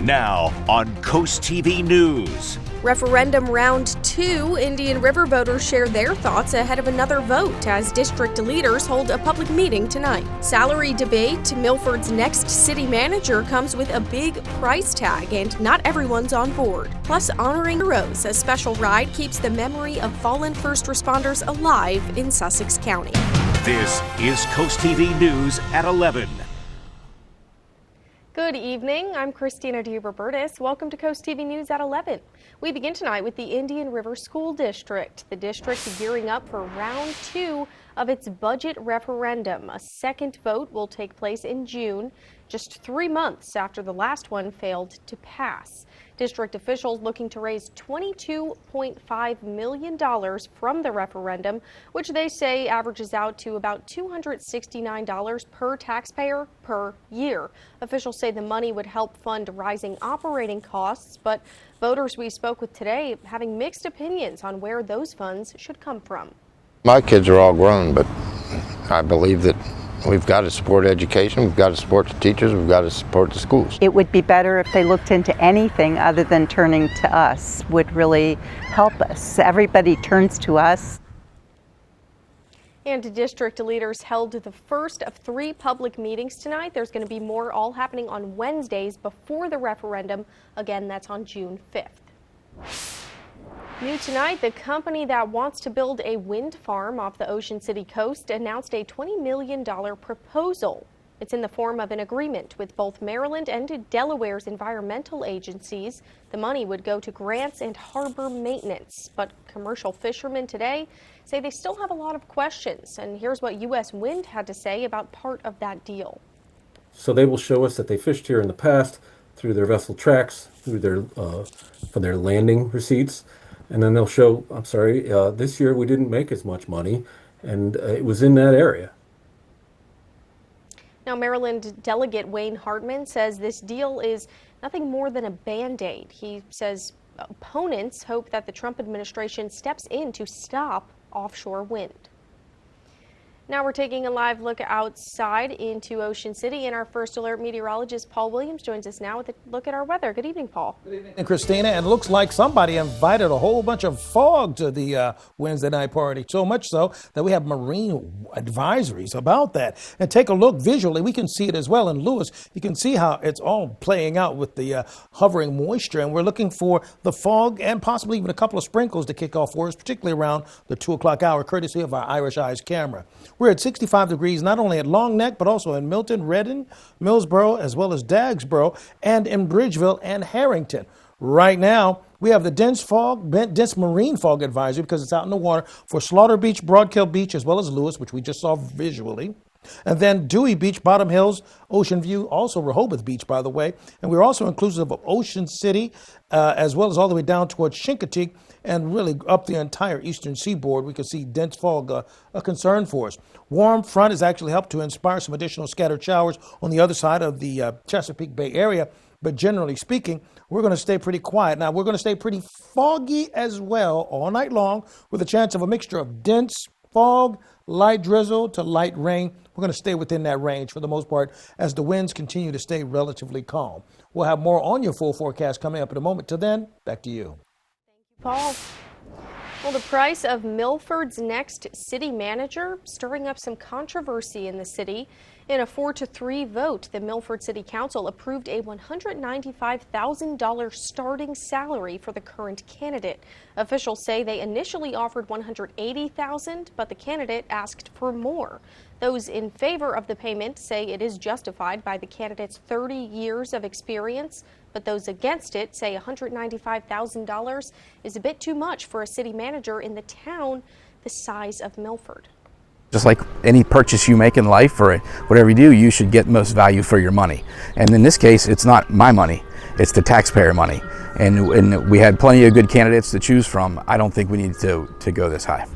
Now on CoastTV News. Referendum Round 2, Indian River voters share their thoughts ahead of another vote as district leaders hold a public meeting tonight. Salary debate, Milford's next city manager comes with a big price tag and not everyone's on board. Plus, honoring heroes, a special ride keeps the memory of fallen first responders alive in Sussex County. This is CoastTV News at 11. Good evening. I'm Christina DeRobertis. Welcome to CoastTV News at 11. We begin tonight with the Indian River School District. The district gearing up for round 2 of its budget referendum. A second vote will take place in June, just 3 months after the last one failed to pass. District officials looking to raise $22.5 million from the referendum, which they say averages out to about $269 per taxpayer per year. Officials say the money would help fund rising operating costs, but voters we spoke with today having mixed opinions on where those funds should come from. My kids are all grown, but I believe that we've got to support education, we've got to support the teachers, we've got to support the schools. It would be better if they looked into anything other than turning to us, would really help us. Everybody turns to us. And district leaders held the first of 3 public meetings tonight. There's going to be more, all happening on Wednesdays before the referendum. Again, that's on June 5th. New tonight, the company that wants to build a wind farm off the Ocean City coast announced a $20 million proposal. It's in the form of an agreement with both Maryland and Delaware's environmental agencies. The money would go to grants and harbor maintenance. But commercial fishermen today say they still have a lot of questions. And here's what U.S. Wind had to say about part of that deal. So they will show us that they fished here in the past through their vessel tracks, through their for their landing receipts. And then they'll show, this year we didn't make as much money, and it was in that area. Now, Maryland Delegate Wayne Hartman says this deal is nothing more than a Band-Aid. He says opponents hope that the Trump administration steps in to stop offshore wind. Now we're taking a live look outside into Ocean City, and our first alert meteorologist Paul Williams joins us now with a look at our weather. Good evening, Paul. Good evening, Christina. And it looks like somebody invited a whole bunch of fog to the Wednesday night party, so much so that we have marine advisories about that. And take a look visually. We can see it as well in Lewis. You can see how it's all playing out with the hovering moisture, and we're looking for the fog and possibly even a couple of sprinkles to kick off for us, particularly around the 2 o'clock hour, courtesy of our Irish Eyes camera. We're at 65 degrees, not only at Long Neck, but also in Milton, Redding, Millsboro, as well as Dagsboro, and in Bridgeville and Harrington. Right now, we have the dense marine fog advisory because it's out in the water for Slaughter Beach, Broadkill Beach, as well as Lewis, which we just saw visually. And then Dewey Beach, Bottom Hills, Ocean View, also Rehoboth Beach, by the way. And we're also inclusive of Ocean City, as well as all the way down towards Chincoteague, and really up the entire eastern seaboard. We can see dense fog a concern for us. Warm front has actually helped to inspire some additional scattered showers on the other side of the Chesapeake Bay area. But generally speaking, we're going to stay pretty quiet. Now, we're going to stay pretty foggy as well all night long, with a chance of a mixture of dense fog, light drizzle to light rain. We're going to stay within that range for the most part as the winds continue to stay relatively calm. We'll have more on your full forecast coming up in a moment. Till then, back to you. Paul. Well, the price of Milford's next city manager stirring up some controversy in the city. In a 4-3 vote, the Milford City Council approved a $195,000 starting salary for the current candidate. Officials say they initially offered $180,000, but the candidate asked for more. Those in favor of the payment say it is justified by the candidate's 30 years of experience, but those against it say $195,000 is a bit too much for a city manager in the town the size of Milford. Just like any purchase you make in life or whatever you do, you should get most value for your money. And in this case, it's not my money, it's the taxpayer money. And we had plenty of good candidates to choose from. I don't think we need to go this high.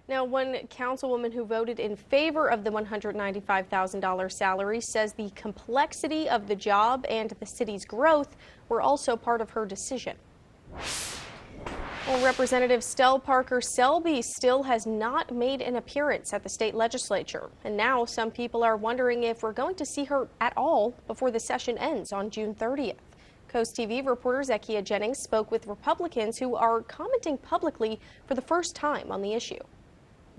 Now, one councilwoman who voted in favor of the $195,000 salary says the complexity of the job and the city's growth were also part of her decision. Well, Representative Stell Parker Selby still has not made an appearance at the state legislature. And now some people are wondering if we're going to see her at all before the session ends on June 30th. Coast TV reporter Zakia Jennings spoke with Republicans who are commenting publicly for the first time on the issue.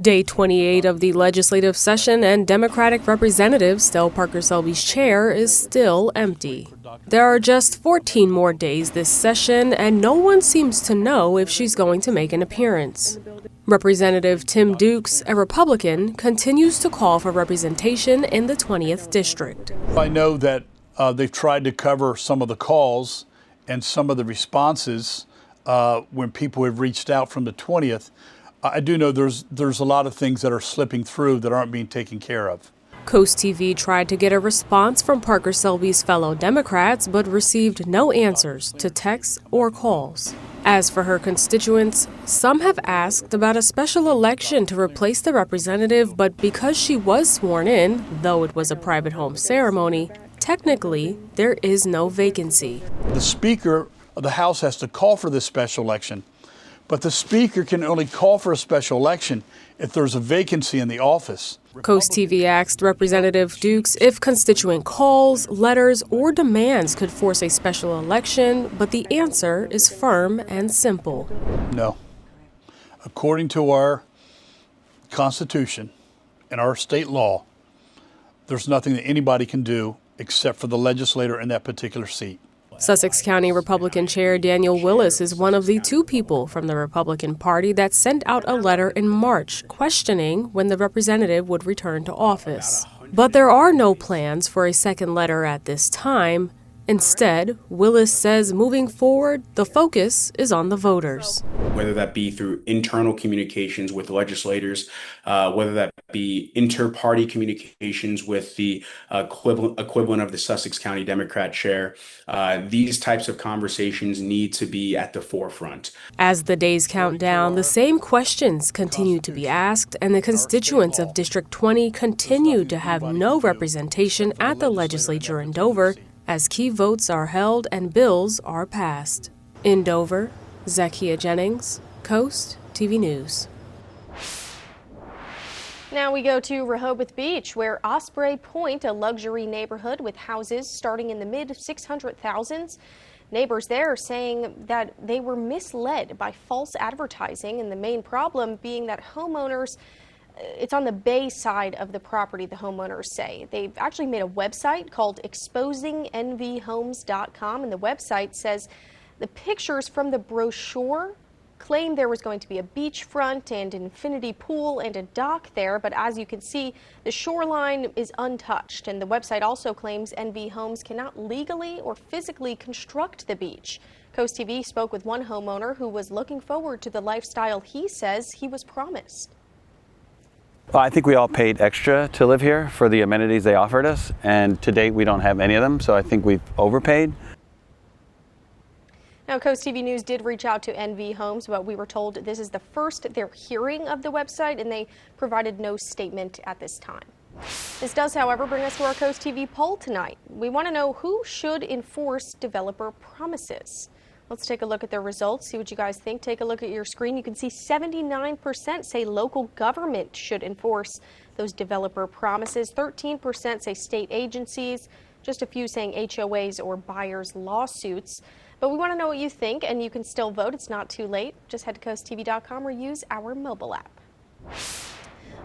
Day 28 of the legislative session and Democratic Representative Stell Parker Selby's chair is still empty. There are just 14 more days this session, and no one seems to know if she's going to make an appearance. Representative Tim Dukes, a Republican, continues to call for representation in the 20th district. I know that they've tried to cover some of the calls and some of the responses when people have reached out from the 20th. I do know there's a lot of things that are slipping through that aren't being taken care of. Coast TV tried to get a response from Parker Selby's fellow Democrats, but received no answers to texts or calls. As for her constituents, some have asked about a special election to replace the representative, but because she was sworn in, though it was a private home ceremony, technically there is no vacancy. The Speaker of the House has to call for this special election, but the Speaker can only call for a special election if there's a vacancy in the office. Coast TV asked Representative Dukes if constituent calls, letters, or demands could force a special election, but the answer is firm and simple. No. According to our Constitution and our state law, there's nothing that anybody can do except for the legislator in that particular seat. Sussex County Republican Chair Daniel Willis is one of the two people from the Republican Party that sent out a letter in March questioning when the representative would return to office. But there are no plans for a second letter at this time. Instead, Willis says moving forward, the focus is on the voters. Whether that be through internal communications with legislators, whether that be inter-party communications with the equivalent of the Sussex County Democrat chair, these types of conversations need to be at the forefront. As the days count down, the same questions continue to be asked, and the constituents of District 20 continue to have no representation at the legislature in Dover, as key votes are held and bills are passed. In Dover, Zakia Jennings, Coast TV News. Now we go to Rehoboth Beach, where Osprey Point, a luxury neighborhood with houses starting in the mid-600,000s. Neighbors there are saying that they were misled by false advertising, and the main problem being that homeowners, it's on the bay side of the property, the homeowners say. They've actually made a website called exposingnvhomes.com, and the website says the pictures from the brochure claimed there was going to be a beachfront and infinity pool and a dock there, but as you can see, the shoreline is untouched, and the website also claims NV Homes cannot legally or physically construct the beach. Coast TV spoke with one homeowner who was looking forward to the lifestyle he says he was promised. Well, I think we all paid extra to live here for the amenities they offered us, and to date we don't have any of them, so I think we've overpaid. Now, Coast TV News did reach out to NV Homes, but we were told this is the first they're hearing of the website, and they provided no statement at this time. This does, however, bring us to our Coast TV poll tonight. We want to know who should enforce developer promises. Let's take a look at the results, see what you guys think. Take a look at your screen. You can see 79% say local government should enforce those developer promises. 13% say state agencies. Just a few saying HOAs or buyers' lawsuits. But we want to know what you think, and you can still vote. It's not too late. Just head to coasttv.com or use our mobile app.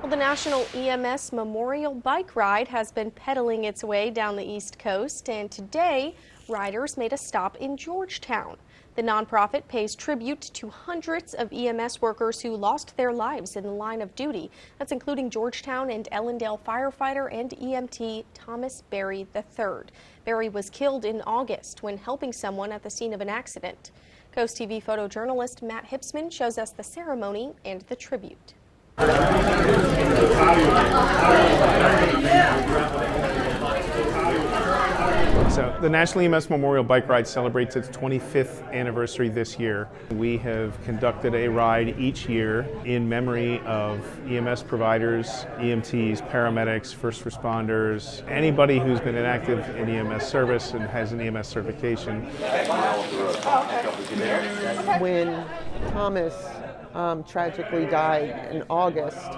Well, the National EMS Memorial Bike Ride has been pedaling its way down the East Coast, and today riders made a stop in Georgetown. The nonprofit pays tribute to hundreds of EMS workers who lost their lives in the line of duty. That's including Georgetown and Ellendale firefighter and EMT Thomas Berry III. Berry was killed in August when helping someone at the scene of an accident. Coast TV photojournalist Matt Hipsman shows us the ceremony and the tribute. So the National EMS Memorial Bike Ride celebrates its 25th anniversary this year. We have conducted a ride each year in memory of EMS providers, EMTs, paramedics, first responders, anybody who's been active in EMS service and has an EMS certification. When Thomas tragically died in August,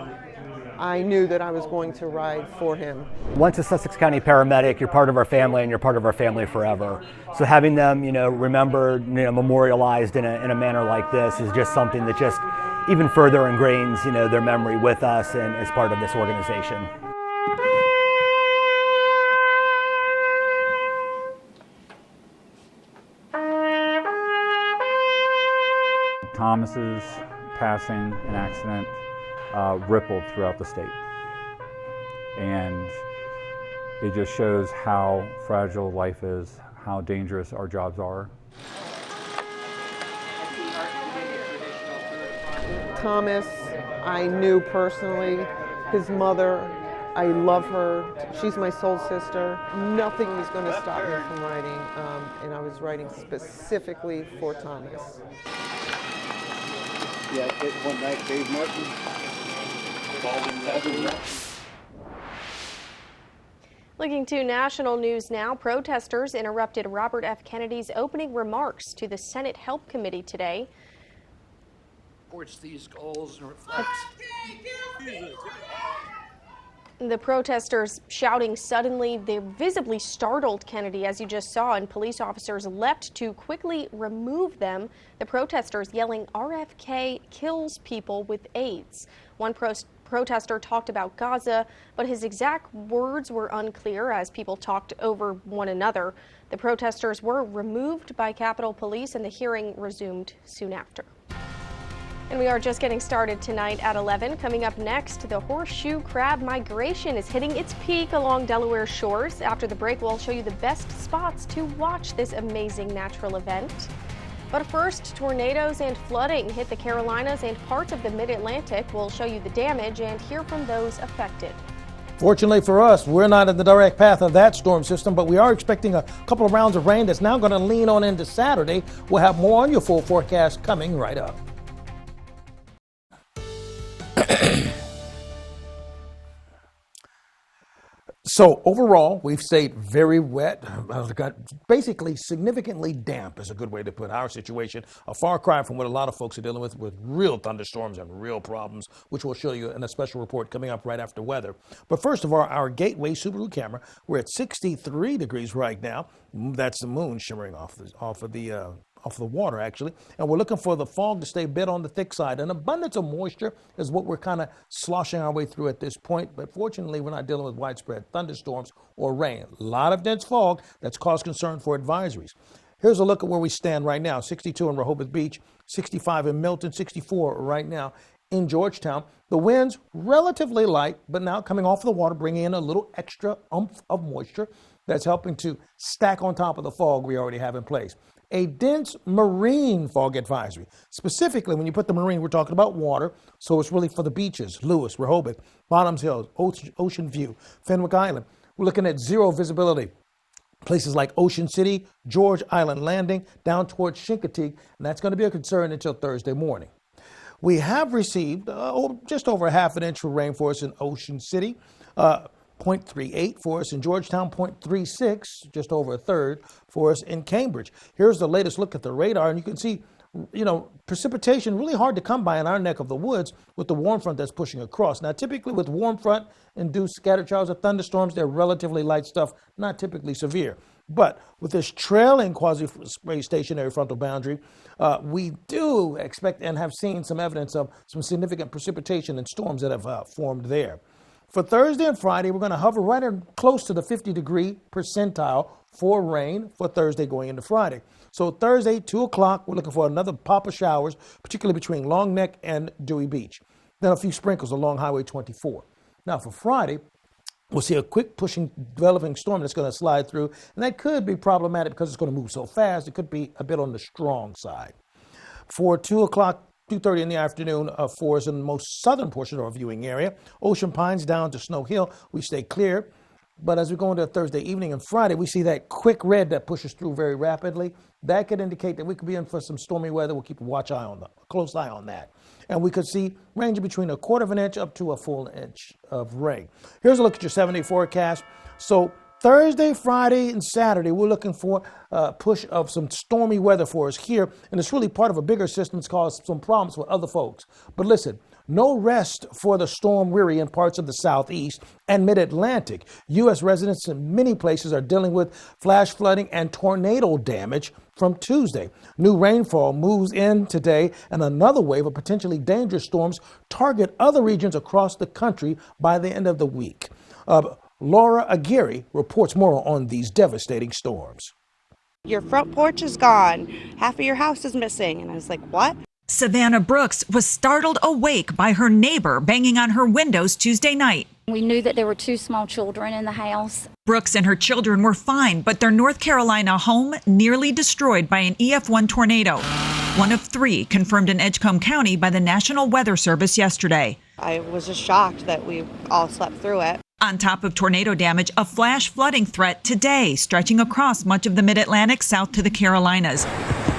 I knew that I was going to ride for him. Once a Sussex County paramedic, you're part of our family and you're part of our family forever. So having them, remembered, memorialized in a manner like this is just something that just even further ingrains, their memory with us and as part of this organization. Thomas's passing and accident rippled throughout the state, and it just shows how fragile life is, how dangerous our jobs are. Thomas, I knew personally. His mother, I love her. She's my soul sister. Nothing was going to stop me from riding, and I was riding specifically for Thomas. Yeah, it went back Dave Martin. Looking to national news now, protesters interrupted Robert F. Kennedy's opening remarks to the Senate Help Committee today. Supports these goals and reflects. The protesters shouting suddenly, they visibly startled Kennedy, as you just saw, and police officers leapt to quickly remove them. The protesters yelling, "RFK kills people with AIDS." One protester talked about Gaza, but his exact words were unclear as people talked over one another. The protesters were removed by Capitol Police and the hearing resumed soon after. And we are just getting started tonight at 11. Coming up next, the horseshoe crab migration is hitting its peak along Delaware shores. After the break, we'll show you the best spots to watch this amazing natural event. But first, tornadoes and flooding hit the Carolinas and parts of the mid-Atlantic. We'll show you the damage and hear from those affected. Fortunately for us, we're not in the direct path of that storm system, but we are expecting a couple of rounds of rain that's now going to lean on into Saturday. We'll have more on your full forecast coming right up. So overall, we've stayed very wet, basically significantly damp is a good way to put our situation. A far cry from what a lot of folks are dealing with real thunderstorms and real problems, which we'll show you in a special report coming up right after weather. But first of all, our Gateway Subaru camera, we're at 63 degrees right now. That's the moon shimmering off the water, actually. And we're looking for the fog to stay a bit on the thick side. An abundance of moisture is what we're kind of sloshing our way through at this point. But fortunately, we're not dealing with widespread thunderstorms or rain. A lot of dense fog that's caused concern for advisories. Here's a look at where we stand right now. 62 in Rehoboth Beach, 65 in Milton, 64 right now in Georgetown. The winds relatively light, but now coming off the water, bringing in a little extra oomph of moisture that's helping to stack on top of the fog we already have in place. A dense marine fog advisory. Specifically, when you put the marine, we're talking about water, so it's really for the beaches, Lewis, Rehoboth, Bottoms Hills, Ocean View, Fenwick Island. We're looking at zero visibility. Places like Ocean City, George Island Landing, down towards Chincoteague, and that's going to be a concern until Thursday morning. We have received just over half an inch of rain for us in Ocean City. 0.38 for us in Georgetown, 0.36, just over a third for us in Cambridge. Here's the latest look at the radar, and you can see, precipitation really hard to come by in our neck of the woods with the warm front that's pushing across. Now, typically with warm front induced scattered showers or thunderstorms, they're relatively light stuff, not typically severe. But with this trailing quasi-spray stationary frontal boundary, we do expect and have seen some evidence of some significant precipitation and storms that have formed there. For Thursday and Friday, we're going to hover right close to the 50-degree percentile for rain for Thursday going into Friday. So Thursday, 2 o'clock, we're looking for another pop of showers, particularly between Long Neck and Dewey Beach. Then a few sprinkles along Highway 24. Now for Friday, we'll see a quick pushing, developing storm that's going to slide through, and that could be problematic because it's going to move so fast. It could be a bit on the strong side. For 2 o'clock, 2:30 in the afternoon for us in the most southern portion of our viewing area. Ocean Pines down to Snow Hill, we stay clear. But as we go into Thursday evening and Friday, we see that quick red that pushes through very rapidly. That could indicate that we could be in for some stormy weather. We'll keep a close eye on that. And we could see ranging between 1/4 of an inch up to a full inch of rain. Here's a look at your 7-day forecast. So Thursday, Friday, and Saturday, we're looking for a push of some stormy weather for us here. And it's really part of a bigger system that's caused some problems with other folks. But listen, no rest for the storm weary in parts of the southeast and mid-Atlantic. U.S. residents in many places are dealing with flash flooding and tornado damage from Tuesday. New rainfall moves in today, and another wave of potentially dangerous storms target other regions across the country by the end of the week. Laura Aguirre reports more on these devastating storms. Your front porch is gone. Half of your house is missing. And I was like, what? Savannah Brooks was startled awake by her neighbor banging on her windows Tuesday night. We knew that there were 2 small children in the house. Brooks and her children were fine, but their North Carolina home nearly destroyed by an EF1 tornado. One of 3 confirmed in Edgecombe County by the National Weather Service yesterday. I was just shocked that we all slept through it. On top of tornado damage, a flash flooding threat today, stretching across much of the Mid-Atlantic south to the Carolinas.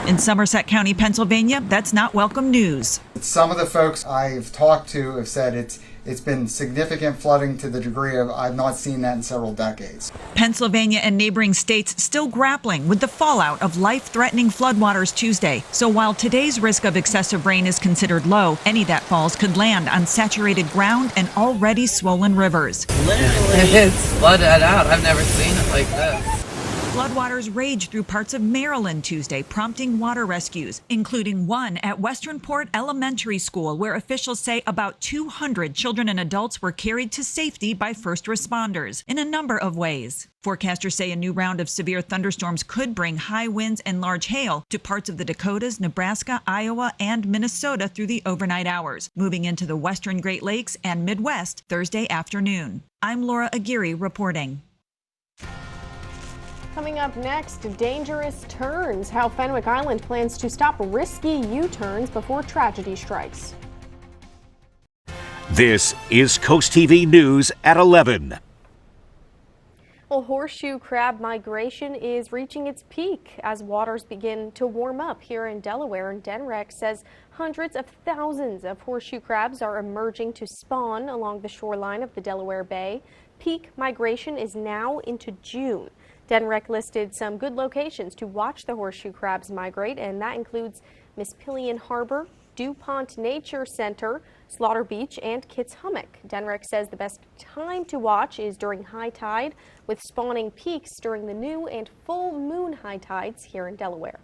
In Somerset County, Pennsylvania, that's not welcome news. Some of the folks I've talked to have said it's been significant flooding to the degree of I've not seen that in several decades. Pennsylvania and neighboring states still grappling with the fallout of life-threatening floodwaters Tuesday. So while today's risk of excessive rain is considered low, any that falls could land on saturated ground and already swollen rivers. Literally, it's flooded out. I've never seen it like this. Floodwaters raged through parts of Maryland Tuesday, prompting water rescues, including one at Westernport Elementary School, where officials say about 200 children and adults were carried to safety by first responders in a number of ways. Forecasters say a new round of severe thunderstorms could bring high winds and large hail to parts of the Dakotas, Nebraska, Iowa, and Minnesota through the overnight hours, moving into the western Great Lakes and Midwest Thursday afternoon. I'm Laura Aguirre reporting. Coming up next, dangerous turns, how Fenwick Island plans to stop risky U-turns before tragedy strikes. This is Coast TV News at 11. Well, horseshoe crab migration is reaching its peak as waters begin to warm up here in Delaware, and DENREC says hundreds of thousands of horseshoe crabs are emerging to spawn along the shoreline of the Delaware Bay. Peak migration is now into June. DENREC listed some good locations to watch the horseshoe crabs migrate, and that includes Mispillion Harbor, DuPont Nature Center, Slaughter Beach, and Kitts Hummock. DENREC says the best time to watch is during high tide, with spawning peaks during the new and full moon high tides here in Delaware.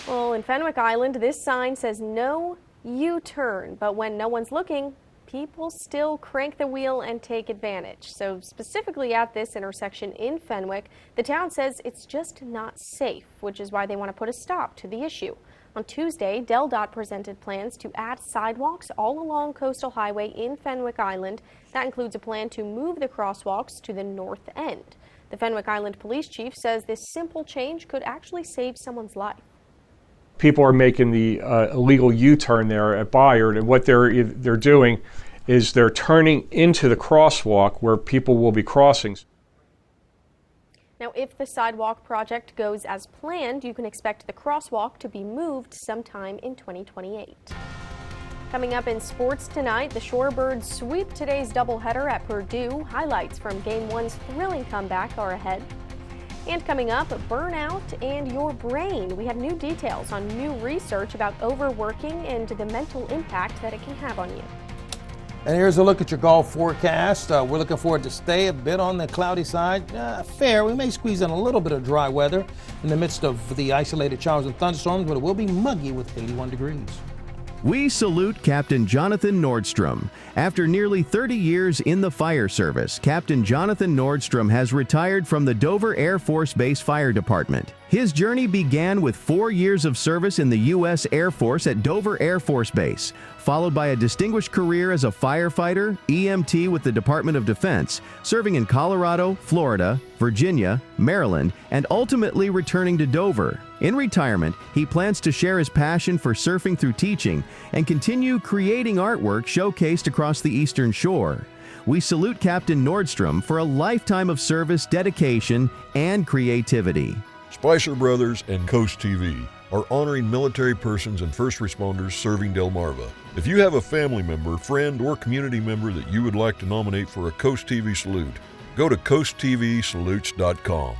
Well, in Fenwick Island, this sign says no U-turn, but when no one's looking, people still crank the wheel and take advantage. So specifically at this intersection in Fenwick, the town says it's just not safe, which is why they want to put a stop to the issue. On Tuesday, DelDOT presented plans to add sidewalks all along Coastal Highway in Fenwick Island. That includes a plan to move the crosswalks to the north end. The Fenwick Island police chief says this simple change could actually save someone's life. People are making the illegal U-turn there at Bayard, and what they're doing is they're turning into the crosswalk where people will be crossing. Now, if the sidewalk project goes as planned, you can expect the crosswalk to be moved sometime in 2028. Coming up in sports tonight, the Shorebirds sweep today's doubleheader at Purdue. Highlights from Game 1's thrilling comeback are ahead. And coming up, burnout and your brain. We have new details on new research about overworking and the mental impact that it can have on you. And here's a look at your golf forecast. We're looking for it to stay a bit on the cloudy side. Fair. We may squeeze in a little bit of dry weather in the midst of the isolated showers and thunderstorms, but it will be muggy with 81 degrees. We salute Captain Jonathan Nordstrom. After nearly 30 years in the fire service, Captain Jonathan Nordstrom has retired from the Dover Air Force Base Fire Department. His journey began with 4 years of service in the U.S. Air Force at Dover Air Force Base, followed by a distinguished career as a firefighter, EMT with the Department of Defense, serving in Colorado, Florida, Virginia, Maryland, and ultimately returning to Dover. In retirement, he plans to share his passion for surfing through teaching and continue creating artwork showcased across the Eastern Shore. We salute Captain Nordstrom for a lifetime of service, dedication, and creativity. Spicer Brothers and Coast TV are honoring military persons and first responders serving Delmarva. If you have a family member, friend, or community member that you would like to nominate for a Coast TV salute, go to coasttvsalutes.com.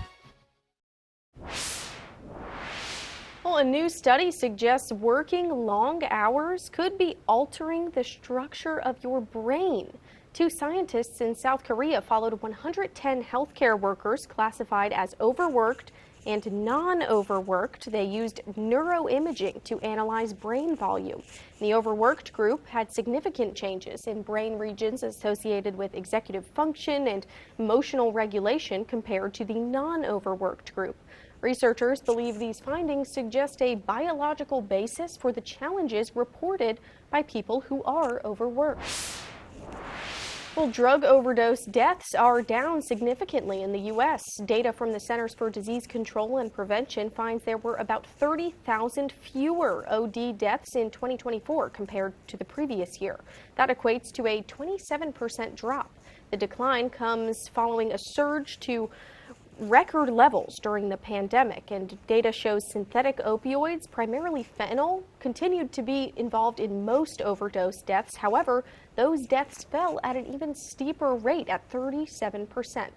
Well, a new study suggests working long hours could be altering the structure of your brain. 2 scientists in South Korea followed 110 healthcare workers classified as overworked and non-overworked. They used neuroimaging to analyze brain volume. The overworked group had significant changes in brain regions associated with executive function and emotional regulation compared to the non-overworked group. Researchers believe these findings suggest a biological basis for the challenges reported by people who are overworked. Well, drug overdose deaths are down significantly in the U.S. Data from the Centers for Disease Control and Prevention finds there were about 30,000 fewer OD deaths in 2024 compared to the previous year. That equates to a 27% drop. The decline comes following a surge to record levels during the pandemic, and data shows synthetic opioids, primarily fentanyl, continued to be involved in most overdose deaths. However, those deaths fell at an even steeper rate at 37%.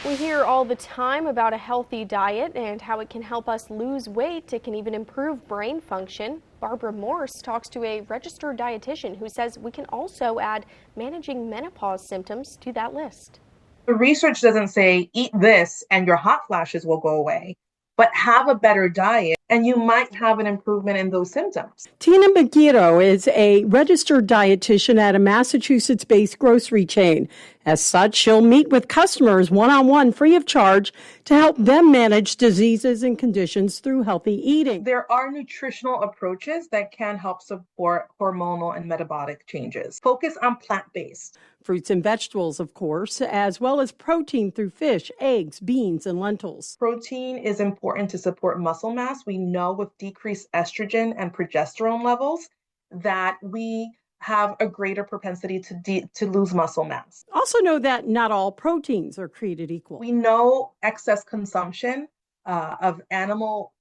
We hear all the time about a healthy diet and how it can help us lose weight. It can even improve brain function. Barbara Morse talks to a registered dietitian who says we can also add managing menopause symptoms to that list. The research doesn't say eat this and your hot flashes will go away, but have a better diet and you might have an improvement in those symptoms. Tina Magiro is a registered dietitian at a Massachusetts-based grocery chain. As such, she'll meet with customers one-on-one free of charge to help them manage diseases and conditions through healthy eating. There are nutritional approaches that can help support hormonal and metabolic changes. Focus on plant-based. Fruits and vegetables, of course, as well as protein through fish, eggs, beans, and lentils. Protein is important to support muscle mass. We know with decreased estrogen and progesterone levels that we have a greater propensity to lose muscle mass. Also know that not all proteins are created equal. We know excess consumption of animal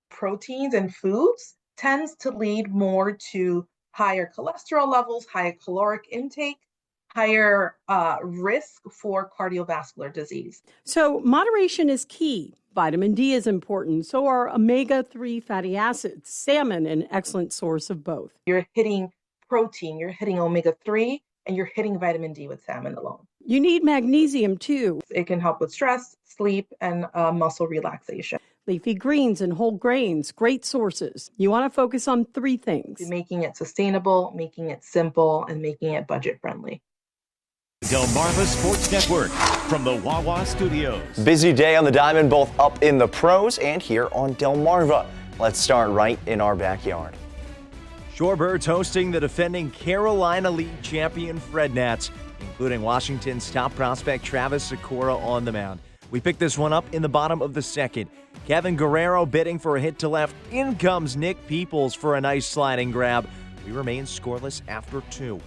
proteins and foods tends to lead more to higher cholesterol levels, higher caloric intake, higher risk for cardiovascular disease. So moderation is key. Vitamin D is important, so are omega-3 fatty acids. Salmon, an excellent source of both. You're hitting protein, you're hitting omega-3, and you're hitting vitamin D with salmon alone. You need magnesium too. It can help with stress, sleep, and muscle relaxation. Leafy greens and whole grains, great sources. You want to focus on 3 things. Making it sustainable, making it simple, and making it budget friendly. Delmarva Sports Network from the Wawa Studios. Busy day on the diamond, both up in the pros and here on Delmarva. Let's start right in our backyard. Shorebirds hosting the defending Carolina League champion Fred Nats, including Washington's top prospect Travis Sikora on the mound. We picked this one up in the bottom of the second. Kevin Guerrero bidding for a hit to left. In comes Nick Peoples for a nice sliding grab. We remain scoreless after 2.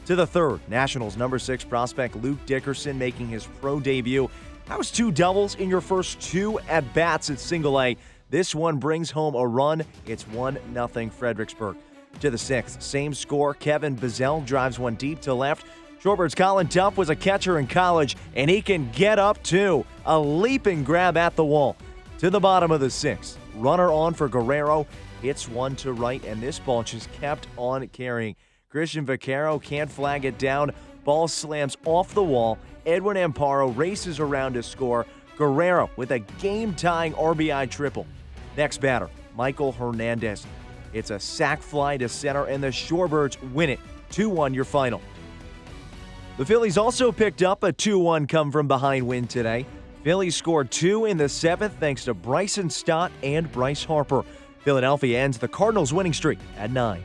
To the third, Nationals number 6 prospect Luke Dickerson making his pro debut. That was 2 doubles in your first 2 at-bats at single A. This one brings home a run. It's 1-0 Fredericksburg. To the 6th, same score. Kevin Bazell drives one deep to left. Shorebirds' Colin Duff was a catcher in college, and he can get up too. A leaping grab at the wall. To the bottom of the 6th, runner on for Guerrero. Hits one to right, and this ball just kept on carrying. Christian Vaquero can't flag it down. Ball slams off the wall. Edwin Amparo races around to score. Guerrero with a game-tying RBI triple. Next batter, Michael Hernandez. It's a sac fly to center, and the Shorebirds win it. 2-1 your final. The Phillies also picked up a 2-1 come-from-behind win today. Phillies scored 2 in the 7th thanks to Bryson Stott and Bryce Harper. Philadelphia ends the Cardinals' winning streak at 9.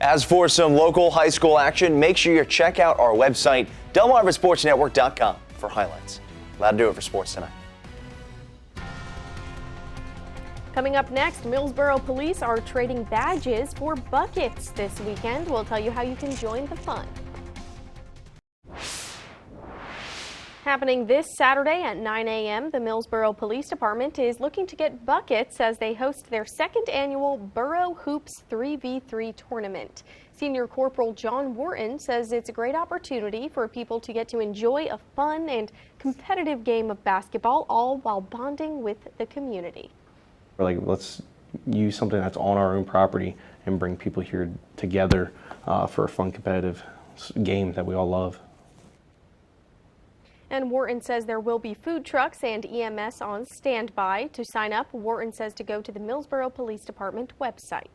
As for some local high school action, make sure you check out our website, DelmarvaSportsNetwork.com, for highlights. That'll do it for sports tonight. Coming up next, Millsboro police are trading badges for buckets this weekend. We'll tell you how you can join the fun. Happening this Saturday at 9 a.m., the Millsboro Police Department is looking to get buckets as they host their second annual Borough Hoops 3v3 tournament. Senior Corporal John Wharton says it's a great opportunity for people to get to enjoy a fun and competitive game of basketball, all while bonding with the community. Let's use something that's on our own property and bring people here together for a fun, competitive game that we all love. And Wharton says there will be food trucks and EMS on standby. To sign up, Wharton says to go to the Millsboro Police Department website.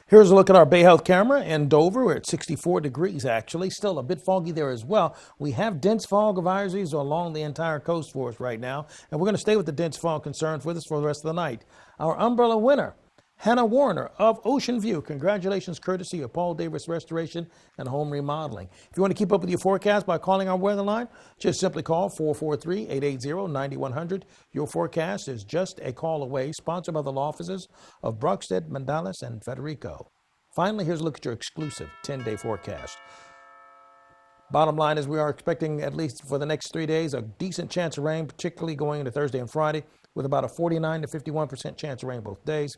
Here's a look at our Bay Health camera in Dover. We're at 64 degrees, actually. Still a bit foggy there as well. We have dense fog advisories along the entire coast for us right now, and we're going to stay with the dense fog concerns with us for the rest of the night. Our umbrella winner, Hannah Warner of Ocean View. Congratulations, courtesy of Paul Davis Restoration and Home Remodeling. If you want to keep up with your forecast by calling our weather line, just simply call 443-880-9100. Your forecast is just a call away, sponsored by the law offices of Brockstead, Mandalis, and Federico. Finally, here's a look at your exclusive 10-day forecast. Bottom line is we are expecting, at least for the next 3 days, a decent chance of rain, particularly going into Thursday and Friday, with about a 49 to 51% chance of rain both days.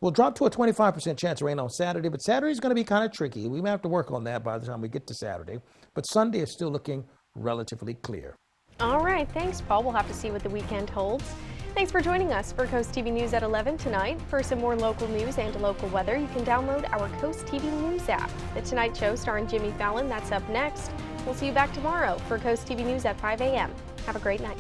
We'll drop to a 25% chance of rain on Saturday, but Saturday is going to be kind of tricky. We may have to work on that by the time we get to Saturday. But Sunday is still looking relatively clear. All right, thanks, Paul. We'll have to see what the weekend holds. Thanks for joining us for Coast TV News at 11 tonight. For some more local news and local weather, you can download our Coast TV News app. The Tonight Show starring Jimmy Fallon, that's up next. We'll see you back tomorrow for Coast TV News at 5 a.m. Have a great night.